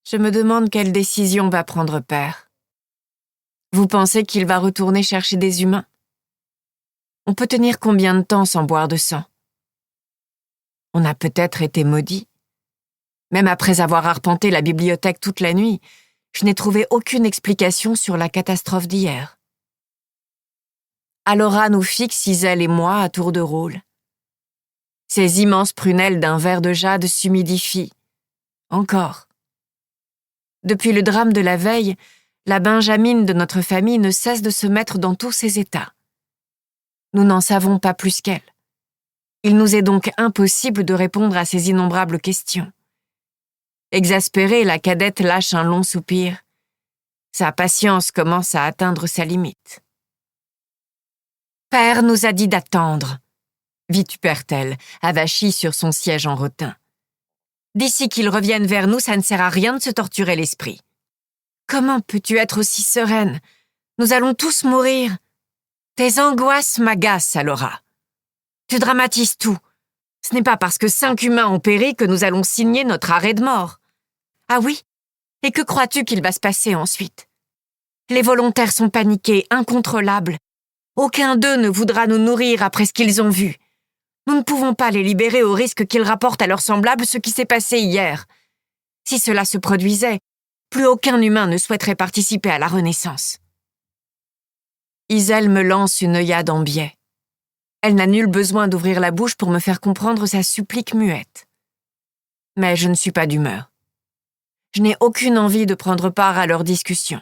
Je me demande quelle décision va prendre Père. Vous pensez qu'il va retourner chercher des humains? On peut tenir combien de temps sans boire de sang? On a peut-être été maudits. Même après avoir arpenté la bibliothèque toute la nuit, je n'ai trouvé aucune explication sur la catastrophe d'hier. Alora nous fixe, Iselle et moi, à tour de rôle. Ses immenses prunelles d'un vert de jade s'humidifient. Encore. Depuis le drame de la veille, la Benjamine de notre famille ne cesse de se mettre dans tous ses états. Nous n'en savons pas plus qu'elle. Il nous est donc impossible de répondre à ces innombrables questions. Exaspérée, la cadette lâche un long soupir. Sa patience commence à atteindre sa limite. « Père nous a dit d'attendre », vitupère-t-elle, avachie sur son siège en rotin. « D'ici qu'il revienne vers nous, ça ne sert à rien de se torturer l'esprit. Comment peux-tu être aussi sereine? Nous allons tous mourir. Tes angoisses m'agacent, Alora. Tu dramatises tout. Ce n'est pas parce que 5 humains ont péri que nous allons signer notre arrêt de mort. Ah oui? Et que crois-tu qu'il va se passer ensuite? Les volontaires sont paniqués, incontrôlables. Aucun d'eux ne voudra nous nourrir après ce qu'ils ont vu. Nous ne pouvons pas les libérer au risque qu'ils rapportent à leurs semblables ce qui s'est passé hier. Si cela se produisait, plus aucun humain ne souhaiterait participer à la Renaissance. Iselle me lance une œillade en biais. Elle n'a nul besoin d'ouvrir la bouche pour me faire comprendre sa supplique muette. Mais je ne suis pas d'humeur. Je n'ai aucune envie de prendre part à leur discussion.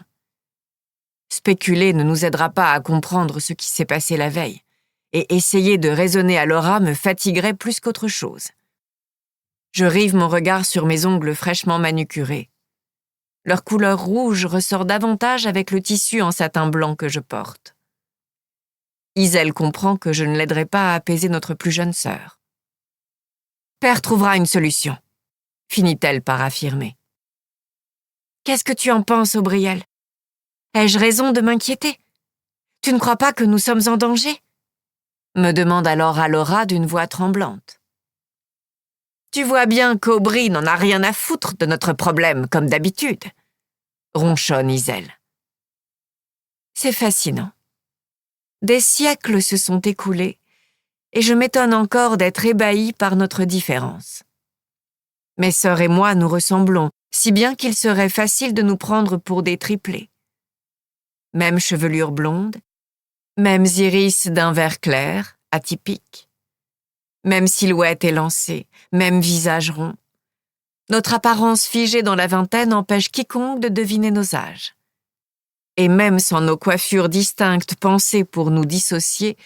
Spéculer ne nous aidera pas à comprendre ce qui s'est passé la veille, et essayer de raisonner à Laura me fatiguerait plus qu'autre chose. Je rive mon regard sur mes ongles fraîchement manucurés. Leur couleur rouge ressort davantage avec le tissu en satin blanc que je porte. Iselle comprend que je ne l'aiderai pas à apaiser notre plus jeune sœur. « Père trouvera une solution », finit-elle par affirmer. « Qu'est-ce que tu en penses, Aubriel? Ai-je raison de m'inquiéter? Tu ne crois pas que nous sommes en danger ?» me demande alors Alora d'une voix tremblante. « Tu vois bien qu'Aubry n'en a rien à foutre de notre problème, comme d'habitude, » ronchonne Iselle. C'est fascinant. Des siècles se sont écoulés, et je m'étonne encore d'être ébahie par notre différence. Mes sœurs et moi nous ressemblons, si bien qu'il serait facile de nous prendre pour des triplés. Même chevelure blonde, mêmes iris d'un vert clair, atypique. Même silhouette élancée, même visage rond. Notre apparence figée dans la vingtaine empêche quiconque de deviner nos âges. Et même sans nos coiffures distinctes pensées pour nous dissocier,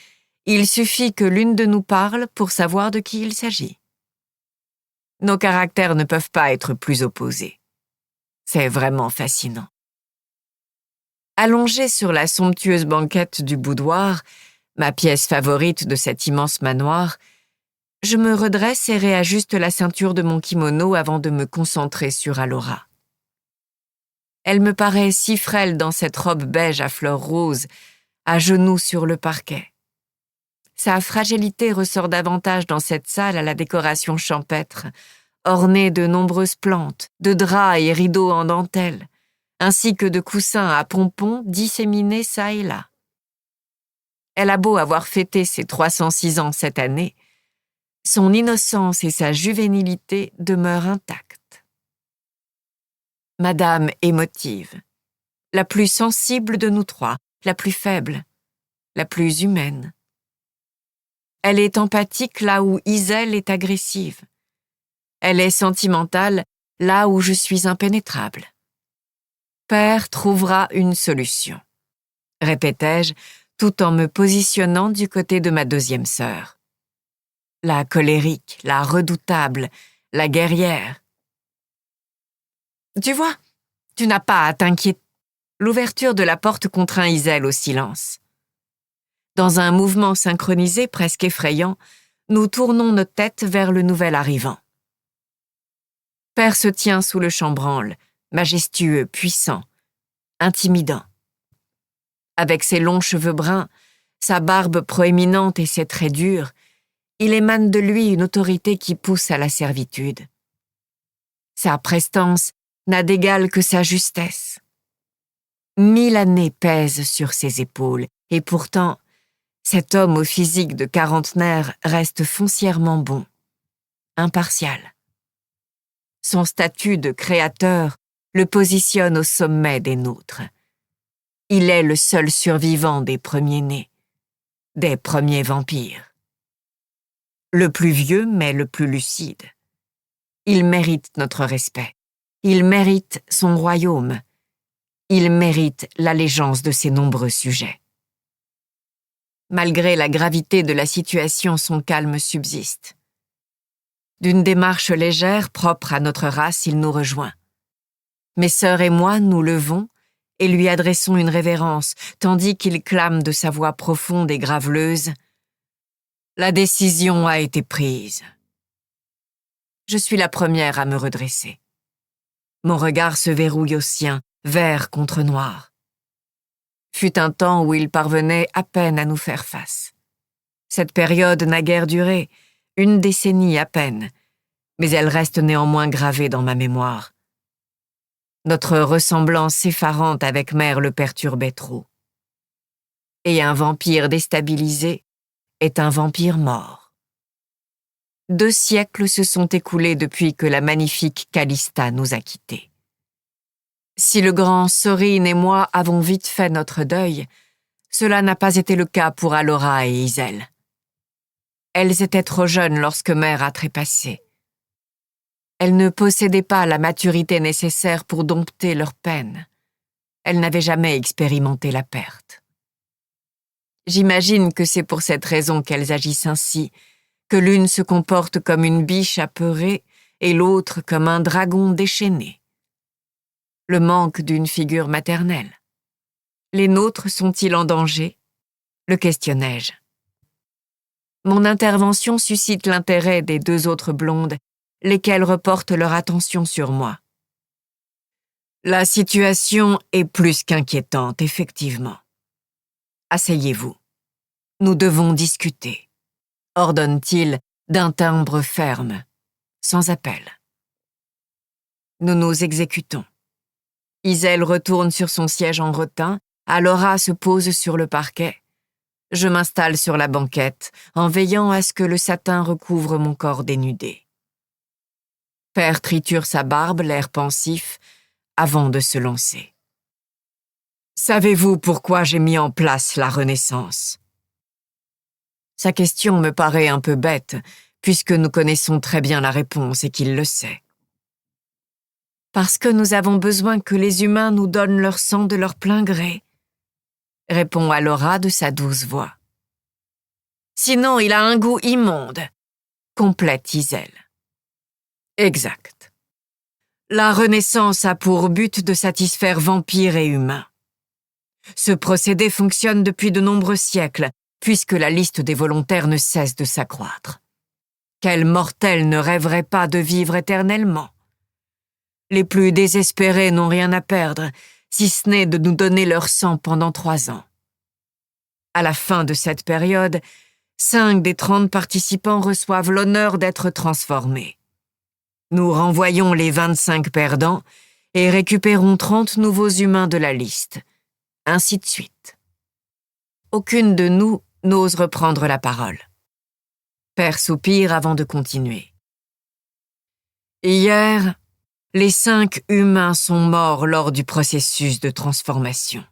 il suffit que l'une de nous parle pour savoir de qui il s'agit. Nos caractères ne peuvent pas être plus opposés. C'est vraiment fascinant. Allongée sur la somptueuse banquette du boudoir, ma pièce favorite de cet immense manoir, je me redresse et réajuste la ceinture de mon kimono avant de me concentrer sur Alora. Elle me paraît si frêle dans cette robe beige à fleurs roses, à genoux sur le parquet. Sa fragilité ressort davantage dans cette salle à la décoration champêtre, ornée de nombreuses plantes, de draps et rideaux en dentelle, ainsi que de coussins à pompons disséminés çà et là. Elle a beau avoir fêté ses 306 ans cette année, son innocence et sa juvénilité demeurent intactes. Madame émotive, la plus sensible de nous trois, la plus faible, la plus humaine. Elle est empathique là où Iselle est agressive. Elle est sentimentale là où je suis impénétrable. Père trouvera une solution, répétai-je, tout en me positionnant du côté de ma deuxième sœur. La colérique, la redoutable, la guerrière. Tu vois, tu n'as pas à t'inquiéter. L'ouverture de la porte contraint Iselle au silence. Dans un mouvement synchronisé presque effrayant, nous tournons notre tête vers le nouvel arrivant. Père se tient sous le chambranle, majestueux, puissant, intimidant. Avec ses longs cheveux bruns, sa barbe proéminente et ses traits durs, il émane de lui une autorité qui pousse à la servitude. Sa prestance n'a d'égal que sa justesse. 1000 années pèsent sur ses épaules, et pourtant, cet homme au physique de quarantenaire reste foncièrement bon, impartial. Son statut de créateur le positionne au sommet des nôtres. Il est le seul survivant des premiers-nés, des premiers vampires. Le plus vieux, mais le plus lucide. Il mérite notre respect. Il mérite son royaume. Il mérite l'allégeance de ses nombreux sujets. Malgré la gravité de la situation, son calme subsiste. D'une démarche légère, propre à notre race, il nous rejoint. Mes sœurs et moi nous levons et lui adressons une révérence, tandis qu'il clame de sa voix profonde et graveleuse « La décision a été prise ». Je suis la première à me redresser. Mon regard se verrouille au sien, vert contre noir. Fut un temps où il parvenait à peine à nous faire face. Cette période n'a guère duré, 1 décennie à peine, mais elle reste néanmoins gravée dans ma mémoire. Notre ressemblance effarante avec mère le perturbait trop. Et un vampire déstabilisé est un vampire mort. 2 siècles se sont écoulés depuis que la magnifique Calista nous a quittés. Si le grand Sorine et moi avons vite fait notre deuil, cela n'a pas été le cas pour Alora et Iselle. Elles étaient trop jeunes lorsque mère a trépassé. Elles ne possédaient pas la maturité nécessaire pour dompter leur peine. Elles n'avaient jamais expérimenté la perte. J'imagine que c'est pour cette raison qu'elles agissent ainsi, que l'une se comporte comme une biche apeurée et l'autre comme un dragon déchaîné. Le manque d'une figure maternelle. Les nôtres sont-ils en danger? Le questionnai-je. Mon intervention suscite l'intérêt des 2 autres blondes, lesquelles reportent leur attention sur moi. La situation est plus qu'inquiétante, effectivement. Asseyez-vous. Nous devons discuter, ordonne-t-il d'un timbre ferme, sans appel. Nous nous exécutons. Iselle retourne sur son siège en rotin, Alora se pose sur le parquet. Je m'installe sur la banquette, en veillant à ce que le satin recouvre mon corps dénudé. Père triture sa barbe, l'air pensif, avant de se lancer. Savez-vous pourquoi j'ai mis en place la Renaissance? Sa question me paraît un peu bête, puisque nous connaissons très bien la réponse et qu'il le sait. Parce que nous avons besoin que les humains nous donnent leur sang de leur plein gré, répond Alora de sa douce voix. Sinon, il a un goût immonde, complète Iselle. Exact. La Renaissance a pour but de satisfaire vampires et humains. Ce procédé fonctionne depuis de nombreux siècles, puisque la liste des volontaires ne cesse de s'accroître. Quel mortel ne rêverait pas de vivre éternellement? Les plus désespérés n'ont rien à perdre, si ce n'est de nous donner leur sang pendant 3 ans. À la fin de cette période, 5 des 30 participants reçoivent l'honneur d'être transformés. Nous renvoyons les 25 perdants et récupérons 30 nouveaux humains de la liste. Ainsi de suite. Aucune de nous n'ose reprendre la parole. Père soupire avant de continuer. Hier, les 5 humains sont morts lors du processus de transformation.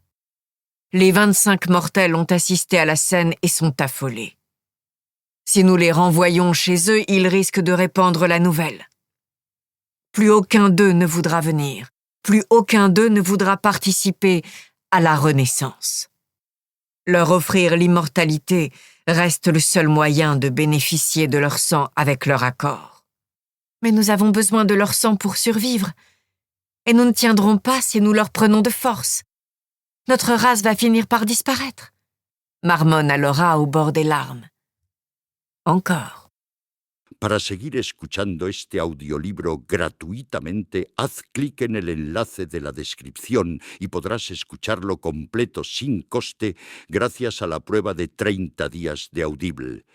Les 25 mortels ont assisté à la scène et sont affolés. Si nous les renvoyons chez eux, ils risquent de répandre la nouvelle. Plus aucun d'eux ne voudra venir. Plus aucun d'eux ne voudra participer à la Renaissance. Leur offrir l'immortalité reste le seul moyen de bénéficier de leur sang avec leur accord. Mais nous avons besoin de leur sang pour survivre, et nous ne tiendrons pas si nous leur prenons de force. Notre race va finir par disparaître, marmonne Alora au bord des larmes. Encore. Para seguir escuchando este audiolibro gratuitamente, haz clic en el enlace de la descripción y podrás escucharlo completo sin coste gracias a la prueba de 30 días de Audible.